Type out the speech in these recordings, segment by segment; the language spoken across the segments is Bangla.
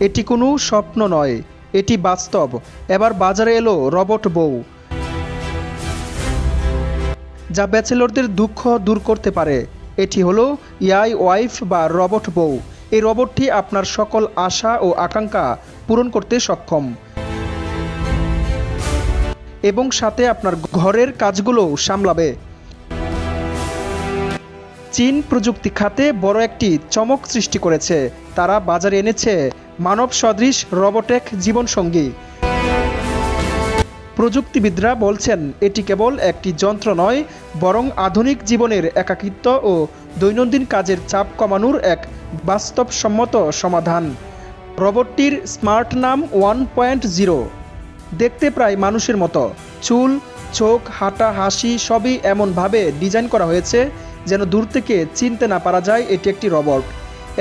এটি কোনো স্বপ্ন নয়, এটি বাস্তব। এবার বাজারে এলো রোবট বউ, যা ব্যাচেলরদের দুঃখ দূর করতে পারে। এটি হলো এআই ওয়াইফ বা রোবট বউ। এই রোবটটি আপনার সকল আশা ও আকাঙ্ক্ষা পূরণ করতে সক্ষম এবং সাথে আপনার ঘরের কাজগুলো সামলাবে। চীন প্রযুক্তি খাতে বড় একটি চমক সৃষ্টি করেছে। তারা বাজারে এনেছে মানব সদৃশ রোবটেক জীবনসঙ্গী। প্রযুক্তিবিদরা বলছেন এটি কেবল একটি যন্ত্র নয়, বরং আধুনিক জীবনের একাকিত্ব ও দৈনন্দিন কাজের চাপ কমানোর এক বাস্তবসম্মত সমাধান। রোবটটির স্মার্ট নাম 1.0। দেখতে প্রায় মানুষের মতো, চুল, চোখ, হাঁটা, হাসি সবই এমনভাবে ডিজাইন করা হয়েছে যেন দূর থেকে চিনতে না পারা যায় এটি একটি রোবট।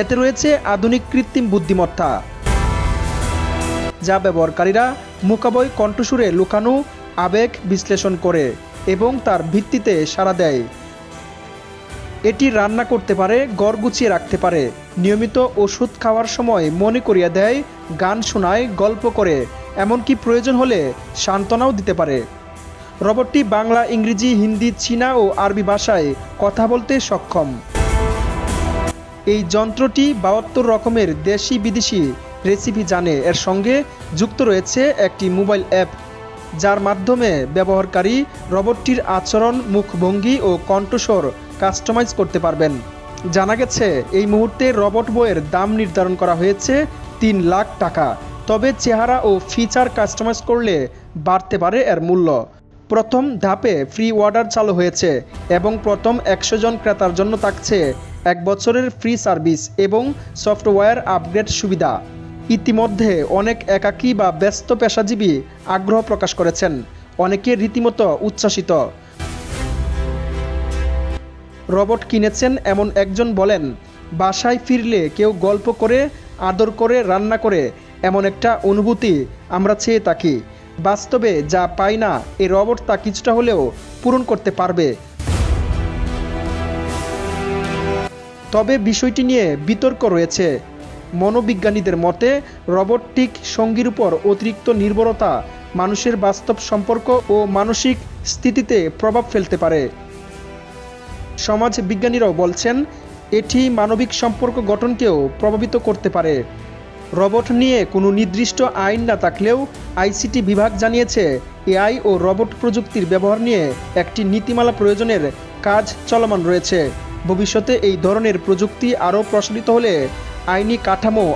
এতে রয়েছে আধুনিক কৃত্রিম বুদ্ধিমত্তা, যা ব্যবহারকারীরা মুখাবয় কণ্ঠসুরে লুকানো আবেগ বিশ্লেষণ করে এবং তার ভিত্তিতে সাড়া দেয়। এটি রান্না করতে পারে, ঘর গুছিয়ে রাখতে পারে, নিয়মিত ওষুধ খাওয়ার সময় মনে করিয়ে দেয়, গান শোনায়, গল্প করে, এমনকি প্রয়োজন হলে সান্ত্বনাও দিতে পারে। রোবটটি বাংলা, ইংরেজি, হিন্দি, চীনা ও আরবি ভাষায় কথা বলতে সক্ষম। এই যন্ত্রটি ৭২ রকমের দেশি বিদেশি রেসিপি জানে। এর সঙ্গে যুক্ত রয়েছে একটি মোবাইল অ্যাপ, যার মাধ্যমে ব্যবহারকারী রোবটটির আচরণ, মুখভঙ্গি ও কণ্ঠস্বর কাস্টমাইজ করতে পারবেন। জানা গেছে এই মুহূর্তে রোবট বইয়ের দাম নির্ধারণ করা হয়েছে ৩ লাখ টাকা। তবে চেহারা ও ফিচার কাস্টমাইজ করলে বাড়তে পারে এর মূল্য। প্রথম ধাপে ফ্রি অর্ডার চালু হয়েছে এবং প্রথম ১০০ জন ক্রেতার জন্য থাকছে ১ বছরের ফ্রি সার্ভিস এবং সফটওয়্যার আপগ্রেড সুবিধা। ইতিমধ্যে অনেক একাকী বা ব্যস্ত পেশাজীবী আগ্রহ প্রকাশ করেছেন, অনেকে রীতিমতো উচ্ছ্বাসিত। রোবট কিনেছেন এমন একজন বলেন, বাসায় ফিরলে কেউ গল্প করে, আদর করে, রান্না করে, এমন একটা অনুভূতি আমরা চেয়ে থাকি। বাস্তবে যা পাই না, এই রোবট তা কিছুটা হলেও পূরণ করতে পারবে। তবে বিষয়টি নিয়ে বিতর্ক রয়েছে। মনোবিজ্ঞানীদের মতে রোবটিক সঙ্গীর উপর অতিরিক্ত নির্ভরতা মানুষের বাস্তব সম্পর্ক ও মানসিক স্থিতিতে প্রভাব ফেলতে পারে। সমাজ বিজ্ঞানীরাও বলছেন এটি মানবিক সম্পর্ক গঠনকেও প্রভাবিত করতে পারে। রোবট নিয়ে কোনো নির্দিষ্ট আইন না থাকলেও আইসিটি বিভাগ জানিয়েছে এআই ও রোবট প্রযুক্তির ব্যবহার নিয়ে একটি নীতিমালা প্রয়োজনের কাজ চলমান রয়েছে। ভবিষ্যতে এই ধরনের প্রযুক্তি আরও প্রসারিত হলে আইনি কাঠামো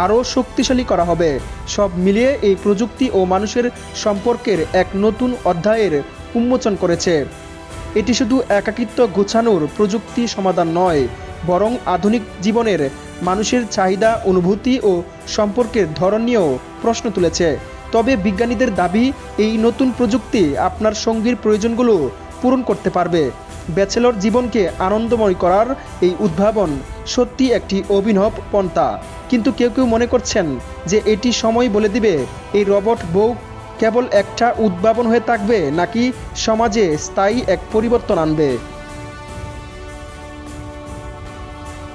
আরও শক্তিশালী করা হবে। সব মিলিয়ে এই প্রযুক্তি ও মানুষের সম্পর্কের এক নতুন অধ্যায়ের উন্মোচন করেছে। এটি শুধু একাকিত্ব ঘোচানোর প্রযুক্তি সমাধান নয়, বরং আধুনিক জীবনের মানুষের চাহিদা, অনুভূতি ও সম্পর্কের ধরন নিয়েও প্রশ্ন তুলেছে। তবে বিজ্ঞানীদের দাবি এই নতুন প্রযুক্তি আপনার সঙ্গীর প্রয়োজনগুলো পূরণ করতে পারবে। ব্যাচেলর জীবনকে আনন্দময় করার এই উদ্ভাবন সত্যি একটি অভিনব পন্থা। কিন্তু কেউ কেউ মনে করছেন যে এটি সময় বলে দিবে এই রোবট বউ কেবল একটা উদ্ভাবন হয়ে থাকবে নাকি সমাজে স্থায়ী এক পরিবর্তন আনবে।